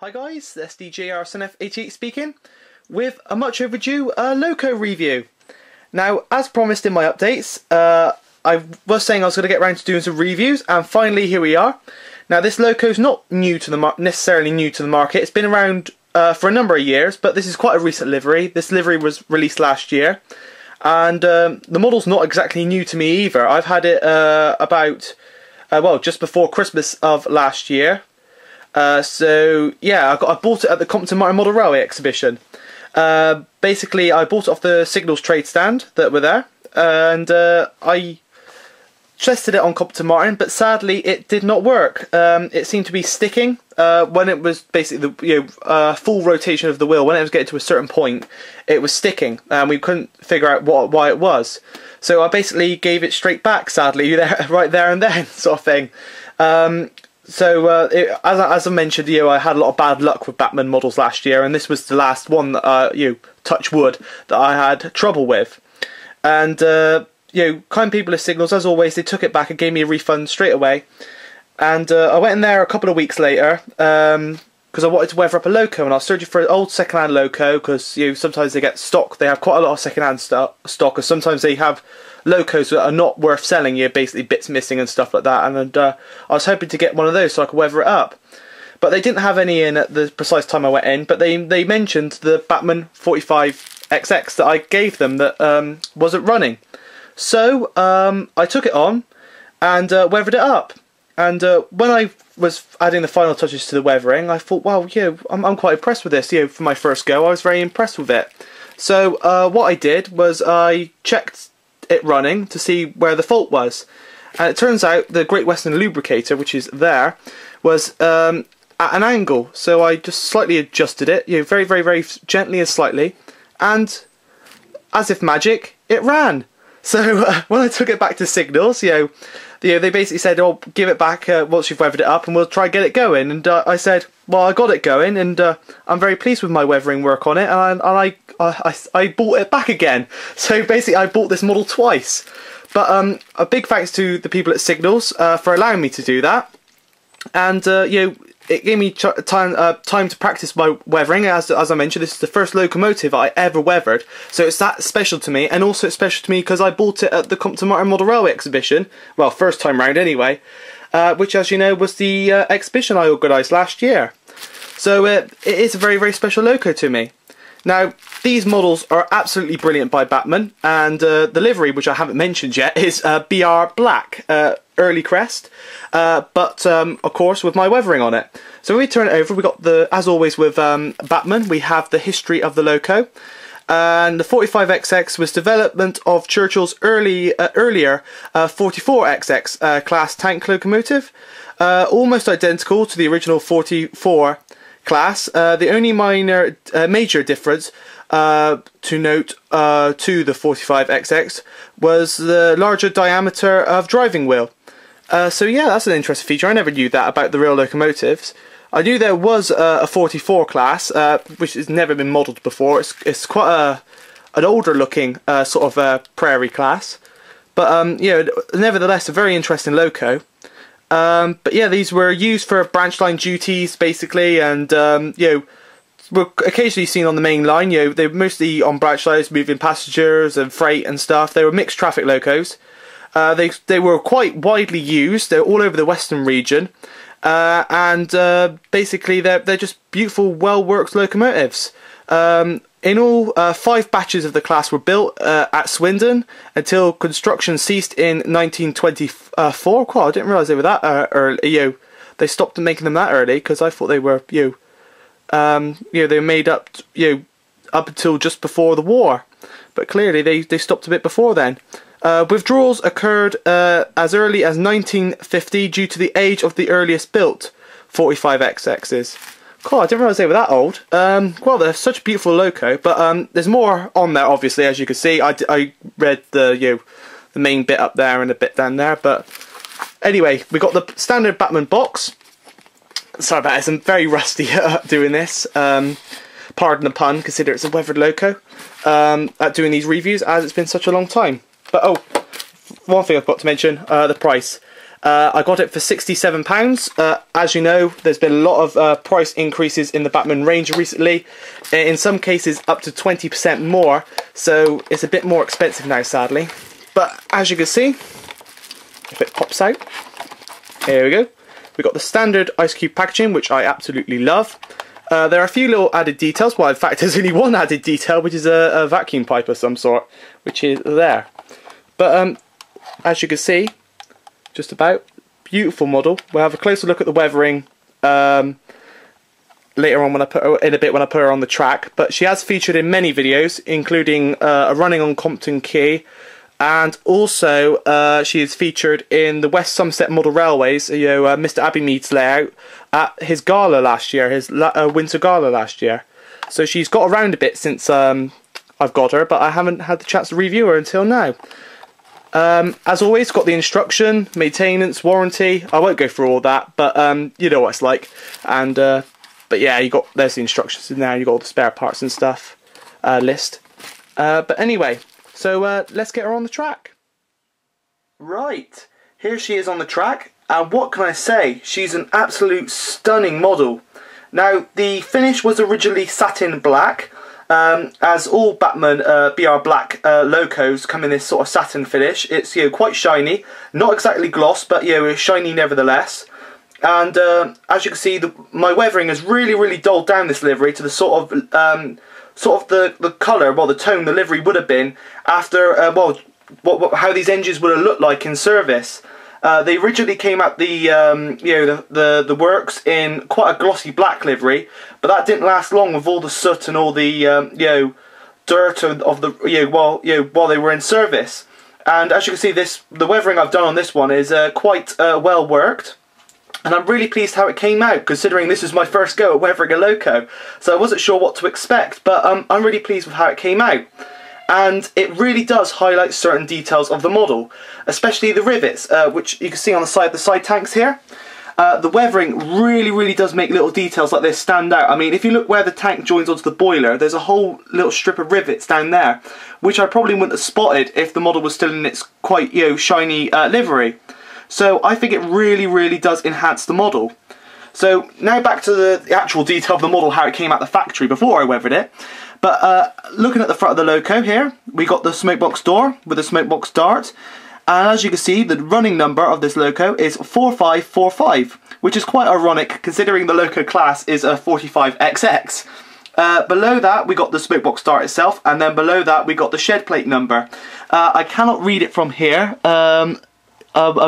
Hi guys, that's GWR 45xx speaking, with a much overdue loco review. Now, as promised in my updates, I was saying I was going to get around to doing some reviews, and finally here we are. Now, this loco's not new to the necessarily new to the market. It's been around for a number of years, but this is quite a recent livery. This livery was released last year, and the model's not exactly new to me either. I've had it well, just before Christmas of last year. So yeah, I bought it at the Compton Model Railway exhibition. Basically, I bought it off the Signals trade stand that were there, and I tested it on Compton Martin, but sadly it did not work. It seemed to be sticking when it was basically the full rotation of the wheel. When it was getting to a certain point, it was sticking, and we couldn't figure out why it was. So I basically gave it straight back, sadly, right there and then, sort of thing. As I mentioned, I had a lot of bad luck with Bachmann models last year, and this was the last one that, touch wood, that I had trouble with. And, kind people of Signals, as always, they took it back and gave me a refund straight away. And I went in there a couple of weeks later, because I wanted to weather up a loco, and I was searching for an old second-hand loco, because, sometimes they get stock, they have quite a lot of second-hand stock, or sometimes they have locos that are not worth selling, basically bits missing and stuff like that, and I was hoping to get one of those so I could weather it up. But they didn't have any in at the precise time I went in, but they mentioned the Bachmann 45xx that I gave them that wasn't running. So I took it on and weathered it up. And when I was adding the final touches to the weathering, I thought, wow, I'm quite impressed with this. For my first go, I was very impressed with it. So what I did was I checked it running to see where the fault was, and it turns out the Great Western Lubricator, which is there, was at an angle. So I just slightly adjusted it, very, very, very gently and slightly, and as if magic, it ran. So when I took it back to Signals, they basically said, "Oh, give it back once you've weathered it up, and we'll try and get it going." And I said, "Well, I got it going, and I'm very pleased with my weathering work on it." And I bought it back again. So basically, I bought this model twice. But a big thanks to the people at Signals for allowing me to do that. And it gave me time to practice my weathering. As I mentioned, this is the first locomotive I ever weathered, so it's that special to me. And also it's special to me because I bought it at the Compton Martin Model Railway exhibition, well, first time round anyway, which, as you know, was the exhibition I organised last year. So it is a very, very special loco to me. Now, these models are absolutely brilliant by Bachmann, and the livery, which I haven't mentioned yet, is BR Black Early Crest, but of course with my weathering on it. So when we turn it over, we got as always with Bachmann, we have the history of the loco, and the 45xx was development of Churchill's earlier 44xx class tank locomotive, almost identical to the original 44 class. The only major difference to note to the 45xx was the larger diameter of driving wheel. So yeah, that's an interesting feature. I never knew that about the real locomotives. I knew there was a 44 class, which has never been modelled before. It's quite an older looking sort of prairie class, but nevertheless a very interesting loco. But yeah, these were used for branch line duties basically, and were occasionally seen on the main line. They were mostly on branch lines, moving passengers and freight and stuff. They were mixed traffic locos. They were quite widely used. They're all over the western region, and basically they're just beautiful, well-worked locomotives. In all, 5 batches of the class were built at Swindon until construction ceased in 1924. Quite, I didn't realise they were that early. They stopped making them that early, because I thought they were, they were made up, up until just before the war. But clearly they stopped a bit before then. Withdrawals occurred as early as 1950 due to the age of the earliest built 45xx's. Cool, I didn't realise they were that old. Well, they're such a beautiful loco, but there's more on there, obviously, as you can see. I read the main bit up there and a bit down there, but anyway, we got the standard Bachmann box. Sorry about it, I'm very rusty at doing this. Pardon the pun, consider it's a weathered loco. At doing these reviews, as it's been such a long time. But oh, one thing I forgot to mention, the price. I got it for £67. As you know, there's been a lot of price increases in the Bachmann range recently. In some cases up to 20% more, so it's a bit more expensive now, sadly. But as you can see, if it pops out, here we go. We've got the standard ice cube packaging, which I absolutely love. There are a few little added details. Well, in fact, there's only one added detail, which is a vacuum pipe of some sort, which is there. But as you can see, just about beautiful model. We'll have a closer look at the weathering later on when I put her in a bit when I put her on the track. But she has featured in many videos, including a running on Compton key, and also she is featured in the West Somerset Model Railways, Mr. Abbeymead's layout at his gala last year, his winter gala last year. So she's got around a bit since I've got her, but I haven't had the chance to review her until now. As always, got the instruction, maintenance, warranty. I won't go through all that, but you know what it's like. And but yeah, there's the instructions in there. You got all the spare parts and stuff list. But anyway, so let's get her on the track. Right, here she is on the track, and what can I say? She's an absolute stunning model. Now, the finish was originally satin black. As all Bachmann BR Black locos come in this sort of satin finish. It's quite shiny, not exactly gloss, but shiny nevertheless. And as you can see, my weathering has really dulled down this livery to the sort of the colour, well, the tone the livery would have been after how these engines would have looked like in service. They originally came out the works in quite a glossy black livery, but that didn't last long with all the soot and all the dirt of the while they were in service. And as you can see, the weathering I've done on this one is quite well worked, and I'm really pleased how it came out, considering this is my first go at weathering a loco. So I wasn't sure what to expect, but I'm really pleased with how it came out. And it really does highlight certain details of the model, especially the rivets, which you can see on the side tanks here. The weathering really does make little details like this stand out. I mean, if you look where the tank joins onto the boiler, there's a whole little strip of rivets down there, which I probably wouldn't have spotted if the model was still in its quite shiny livery. So I think it really does enhance the model. So now back to the actual detail of the model, how it came out the factory before I weathered it. But looking at the front of the loco here, we got the smokebox door with the smokebox dart. And as you can see, the running number of this loco is 4545, which is quite ironic considering the loco class is a 45xx. Below that we got the smokebox dart itself, and then below that we got the shed plate number. I cannot read it from here. I'm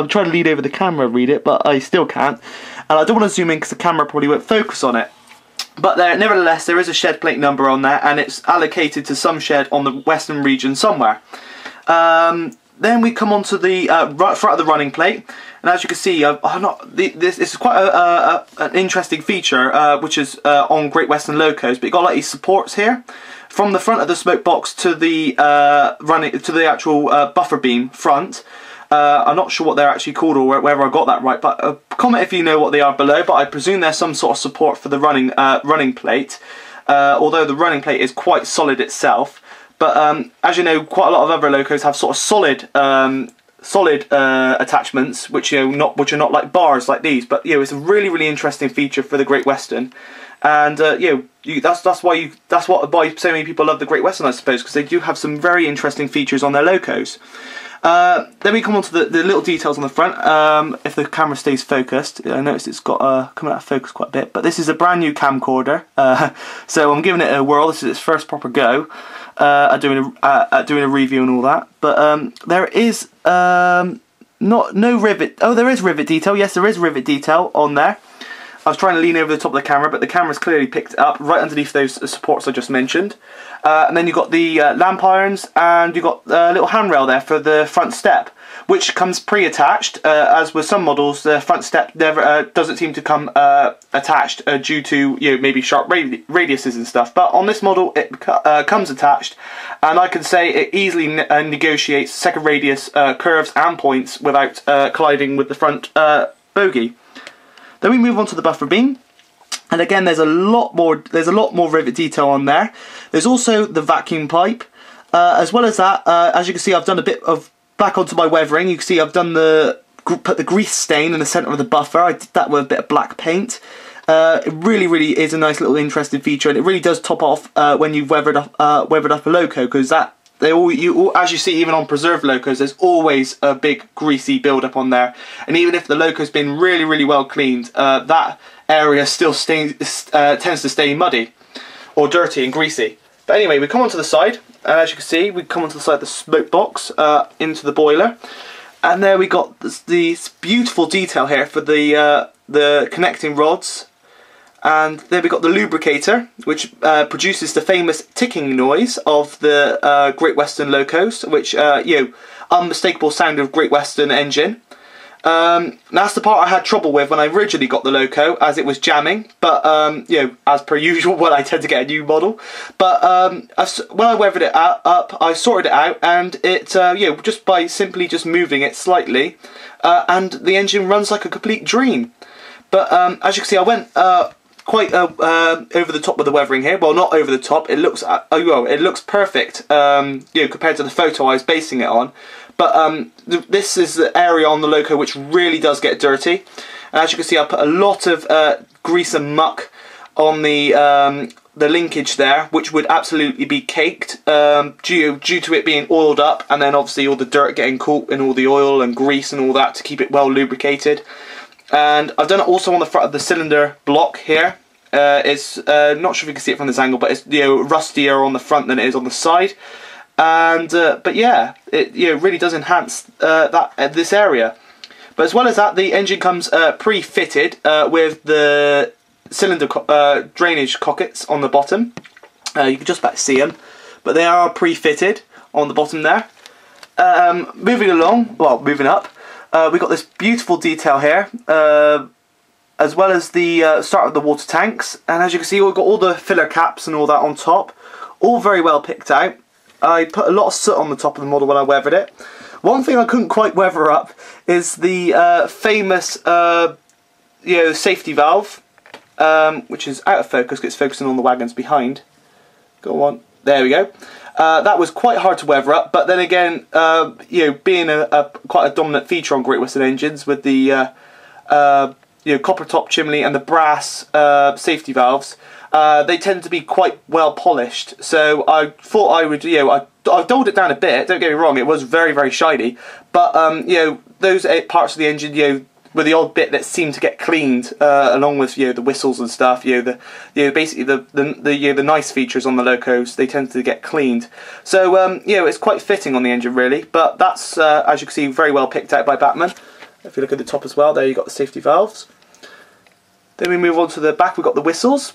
trying to lean over the camera and read it, but I still can't. And I don't want to zoom in because the camera probably won't focus on it. But nevertheless, there is a shed plate number on there, and it's allocated to some shed on the western region somewhere. Then we come on to the front of the running plate, and as you can see, this is quite an interesting feature, which is on Great Western locos. But you got like these supports here, from the front of the smoke box to the actual buffer beam front. I'm not sure what they're actually called or whether I got that right, but comment if you know what they are below. But I presume there's some sort of support for the running plate, although the running plate is quite solid itself. But as you know, quite a lot of other locos have sort of solid attachments, which are not like bars like these. But it's a really interesting feature for the Great Western, and that's why so many people love the Great Western, I suppose, because they do have some very interesting features on their locos. Then we come on to the little details on the front. If the camera stays focused, I noticed it's got coming out of focus quite a bit, but this is a brand new camcorder, so I'm giving it a whirl. This is its first proper go at doing a review and all that. But there is no rivet. Oh, there is rivet detail. Yes, there is rivet detail on there. I was trying to lean over the top of the camera, but the camera's clearly picked it up right underneath those supports I just mentioned. And then you've got the lamp irons, and you've got a little handrail there for the front step, which comes pre-attached. As with some models, the front step never doesn't seem to come attached due to maybe sharp radiuses and stuff. But on this model, it comes attached, and I can say it easily negotiates second radius curves and points without colliding with the front bogie. Then we move on to the buffer beam, and again there's a lot more rivet detail on there. There's also the vacuum pipe, as well as that. As you can see, I've done a bit of back onto my weathering. You can see I've done the put the grease stain in the centre of the buffer. I did that with a bit of black paint. It really is a nice little interesting feature, and it really does top off when you've weathered up a loco, because that as you see even on preserved locos, there's always a big greasy build up on there, and even if the loco's been really well cleaned, that area still tends to stay muddy or dirty and greasy. But anyway, we come onto the side, and as you can see, we come onto the side of the smoke box into the boiler, and there we got this beautiful detail here for the connecting rods. And there we got the lubricator, which produces the famous ticking noise of the Great Western locos, which unmistakable sound of Great Western engine. That's the part I had trouble with when I originally got the loco, as it was jamming. But as per usual, when I tend to get a new model. But when I weathered it up, I sorted it out, and it just by simply moving it slightly, and the engine runs like a complete dream. But as you can see, I went quite over the top with the weathering here. Well, not over the top. It looks it looks perfect. Compared to the photo I was basing it on. But this is the area on the loco which really does get dirty. And as you can see, I put a lot of grease and muck on the linkage there, which would absolutely be caked due to it being oiled up, and then obviously all the dirt getting caught in all the oil and grease and all that to keep it well lubricated. And I've done it also on the front of the cylinder block here. It's not sure if you can see it from this angle, but it's rustier on the front than it is on the side. And but yeah, it really does enhance this area. But as well as that, the engine comes pre-fitted with the cylinder drainage cockets on the bottom. You can just about see them, but they are pre-fitted on the bottom there. Moving up. We've got this beautiful detail here, as well as the start of the water tanks, and as you can see, we've got all the filler caps and all that on top, all very well picked out. I put a lot of soot on the top of the model when I weathered it. One thing I couldn't quite weather up is the famous safety valve, which is out of focus because it's focusing on the wagons behind. Go on, there we go. That was quite hard to weather up, but then again, being quite a dominant feature on Great Western engines with the copper top chimney and the brass safety valves, they tend to be quite well polished. So I thought I would, I dulled it down a bit. Don't get me wrong, it was very shiny, but those parts of the engine, with the odd bit that seemed to get cleaned, along with the whistles and stuff, basically the nice features on the locos, they tend to get cleaned. So it's quite fitting on the engine really. But that's as you can see, very well picked out by Bachmann. If you look at the top as well, there you got the safety valves. Then we move on to the back. We've got the whistles,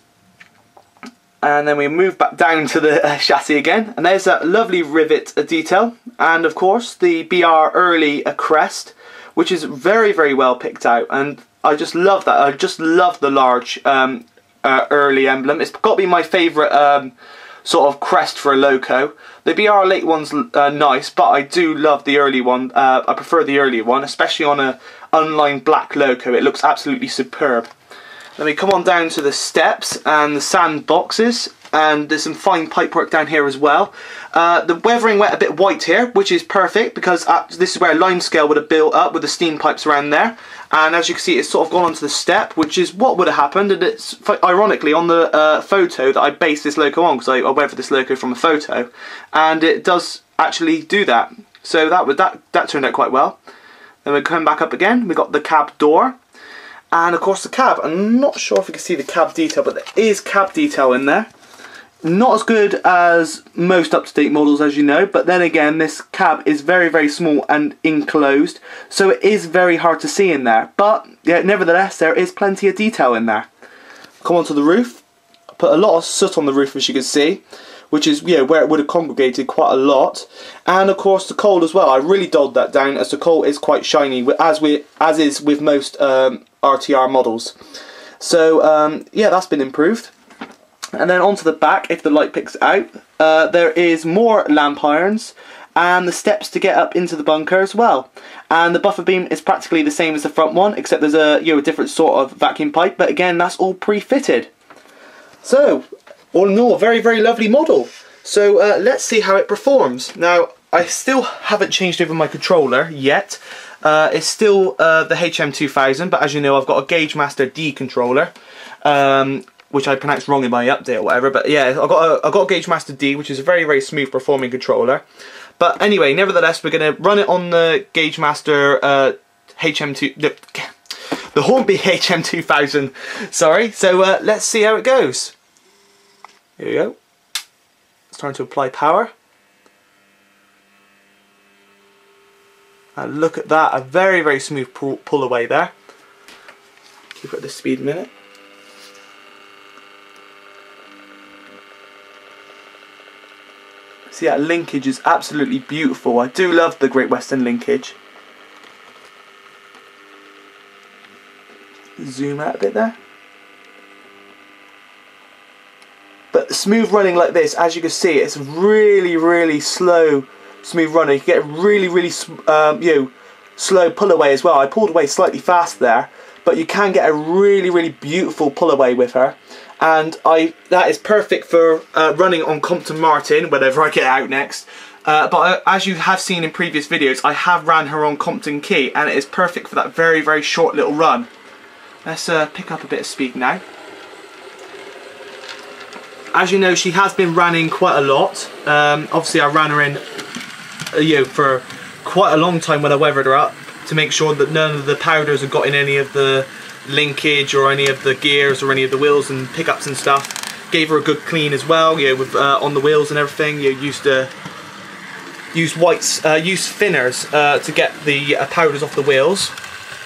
and then we move back down to the chassis again, and there's that lovely rivet detail, and of course the BR Early crest, which is very well picked out, and I just love that. I just love the large Early emblem. It's got to be my favourite sort of crest for a loco. The BR late one's nice, but I do love the early one. I prefer the early one, especially on a unlined black loco. It looks absolutely superb. Then we come on down to the steps and the sand boxes, and there's some fine pipework down here as well. The weathering went a bit white here, which is perfect because this is where a limescale would have built up with the steam pipes around there. And as you can see, it's sort of gone onto the step, which is what would have happened. And it's ironically on the photo that I based this loco on, because I weathered this loco from a photo, and it does actually do that. So that turned out quite well. Then we come back up again. We got the cab door. And of course the cab, I'm not sure if you can see the cab detail, but there is cab detail in there. Not as good as most up-to-date models, as you know, but then again this cab is very small and enclosed, so it is very hard to see in there. But yeah, nevertheless there is plenty of detail in there. Come on to the roof. I put a lot of soot on the roof, as you can see, which is where it would have congregated quite a lot. And of course the coal as well. I really dulled that down, as the coal is quite shiny, as is with most RTR models. So yeah, that's been improved. And then onto the back, if the light picks it out, there is more lamp irons and the steps to get up into the bunker as well. And the buffer beam is practically the same as the front one, except there's a a different sort of vacuum pipe. But again, that's all pre-fitted. So all in all, a very lovely model. So let's see how it performs. Now, I still haven't changed over my controller yet. is still the HM2000, but as you know, I've got a Gauge Master D controller, which I pronounced wrong in my update or whatever. But yeah, I've got a Gauge Master D, which is a very, very smooth performing controller. But anyway, nevertheless, we're going to run it on the Gauge Master the Hornby HM2000. Sorry. So let's see how it goes. Here we go. It's time to apply power. And look at that, a very, very smooth pull away there. Keep it at this speed a minute. See, that linkage is absolutely beautiful. I do love the Great Western linkage. Zoom out a bit there. But smooth running like this, as you can see, it's really, really slow, smooth running. You can get a really, really slow pull away as well. I pulled away slightly fast there, but you can get a really, really beautiful pull away with her. And that is perfect for running on Compton Martin whenever I get out next. But as you have seen in previous videos, I have ran her on Compton Key, and it is perfect for that very, very short little run. Let's pick up a bit of speed now. As you know, she has been running quite a lot. Obviously, I ran her in for quite a long time when I weathered her up to make sure that none of the powders have got in any of the linkage or any of the gears or any of the wheels and pickups and stuff. Gave her a good clean as well, with on the wheels and everything. Used whites, used thinners to get the powders off the wheels.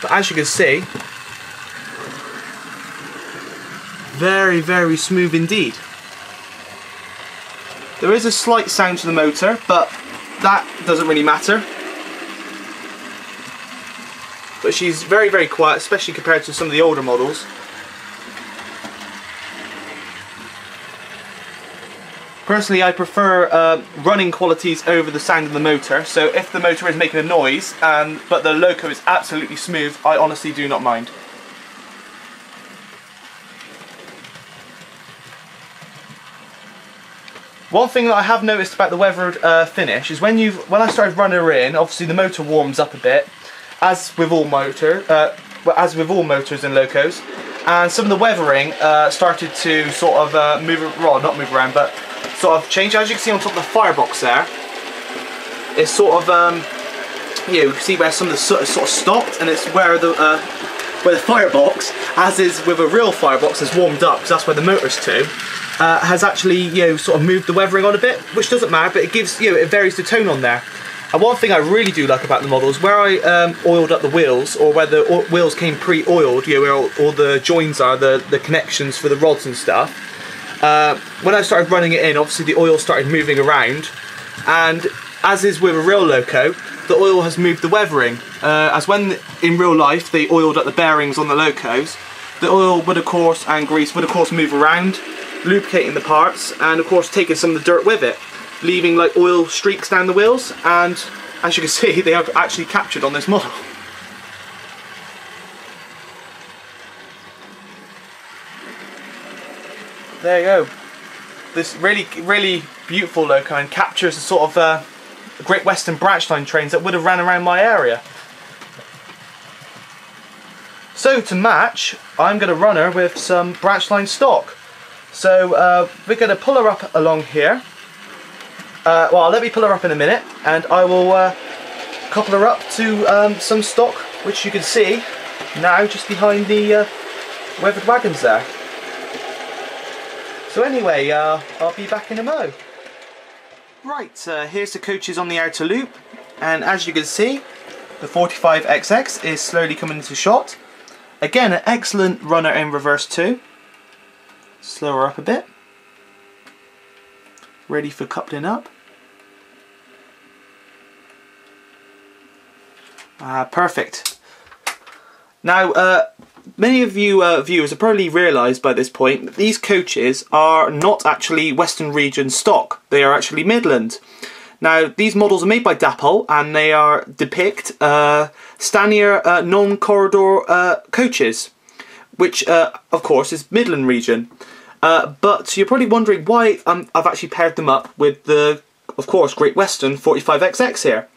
But as you can see, very, very smooth indeed. There is a slight sound to the motor, but that doesn't really matter. But she's very, very quiet, especially compared to some of the older models. Personally, I prefer running qualities over the sound of the motor. So if the motor is making a noise, but the loco is absolutely smooth, I honestly do not mind. One thing that I have noticed about the weathered finish is when I started running her in, obviously the motor warms up a bit, as with all motors and locos, and some of the weathering started to sort of not move around, but sort of change. As you can see on top of the firebox there, it's sort of you can see where some of the soot is sort of stopped, and it's where the firebox, as is with a real firebox, has warmed up, because that's where the motor's to. Has actually sort of moved the weathering on a bit, which doesn't matter, but it gives it varies the tone on there. And one thing I really do like about the models, where I oiled up the wheels, or where the wheels came pre-oiled, where all the joins are, the connections for the rods and stuff. When I started running it in, obviously the oil started moving around, and as is with a real loco, the oil has moved the weathering. As when in real life they oiled up the bearings on the locos, the oil would of course, and grease would of course move around, lubricating the parts, and of course taking some of the dirt with it, leaving like oil streaks down the wheels. And as you can see, they are actually captured on this model. There you go. This really, really beautiful loco, and captures the sort of Great Western Branch line trains that would have ran around my area. So to match, I'm going to run her with some branch line stock. So we're going to pull her up along here. Well, let me pull her up in a minute, and I will couple her up to some stock, which you can see now just behind the weathered wagons there. So anyway, I'll be back in a mo. Right, here's the coaches on the outer loop, and as you can see, the 45xx is slowly coming into shot. Again, an excellent runner in reverse too. Slow her up a bit. Ready for coupling up. Perfect. Now, many of you viewers have probably realised by this point that these coaches are not actually Western Region stock. They are actually Midland. Now, these models are made by Dapol, and they depict Stanier non-corridor coaches, which of course is Midland region. But you're probably wondering why I've actually paired them up with the, of course, Great Western 45xx here.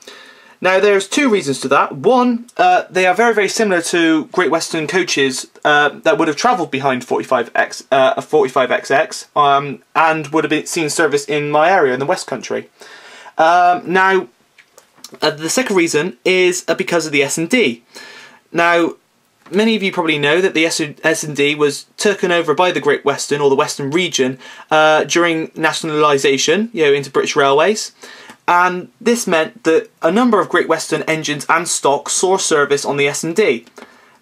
Now there's two reasons to that. One, they are very similar to Great Western coaches that would have travelled behind 45xx and would have seen service in my area in the West Country. Now the second reason is because of the S&D. Now many of you probably know that the S&D was taken over by the Great Western or the Western region during nationalisation, into British Railways. And this meant that a number of Great Western engines and stock saw service on the S&D.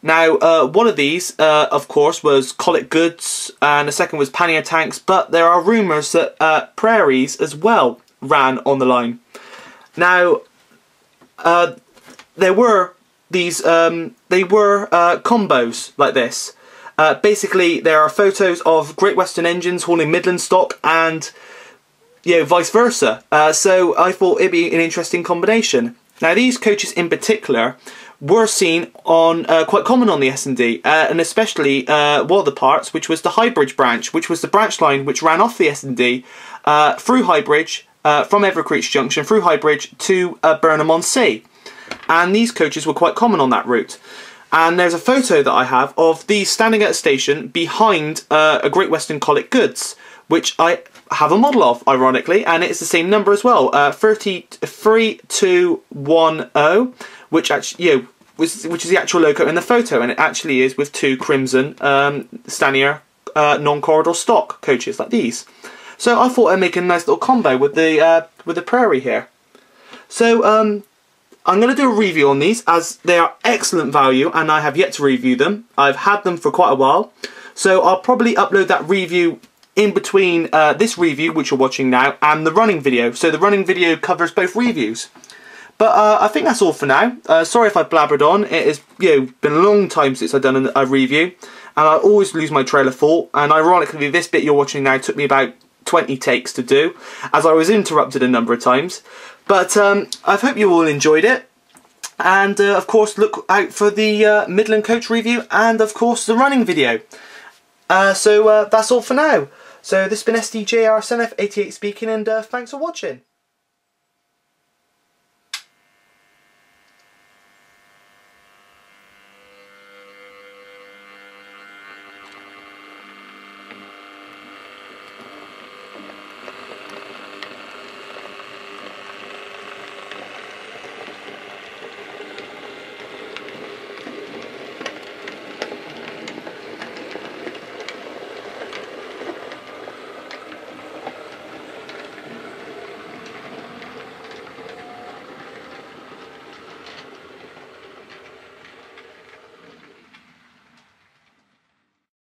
Now, one of these, of course, was Collet Goods, and the second was Pannier Tanks, but there are rumours that Prairies as well ran on the line. Now, there were these, combos like this. Basically, there are photos of Great Western engines hauling Midland stock and vice versa. So I thought it'd be an interesting combination. Now these coaches in particular were seen on quite common on the S&D, and especially one of the parts, which was the Highbridge branch, which was the branch line which ran off the S&D through Highbridge, from Evercreech Junction through Highbridge to Burnham-on-Sea. And these coaches were quite common on that route. And there's a photo that I have of these standing at a station behind a Great Western Collet Goods, which I have a model of, ironically, and it's the same number as well, 3210, which actually, which is the actual loco in the photo, and it actually is with two crimson Stanier non-corridor stock coaches like these. So I thought I'd make a nice little combo with the Prairie here. So I'm going to do a review on these, as they are excellent value, and I have yet to review them. I've had them for quite a while, so I'll probably upload that review in between this review, which you're watching now, and the running video. So the running video covers both reviews. But I think that's all for now. Sorry if I blabbered on. It has been a long time since I've done a review, and I always lose my trail of thought. And ironically, this bit you're watching now took me about 20 takes to do, as I was interrupted a number of times. But I hope you all enjoyed it. And of course, look out for the Midland coach review, and of course the running video. So that's all for now. So this has been SDJR88 speaking, and thanks for watching.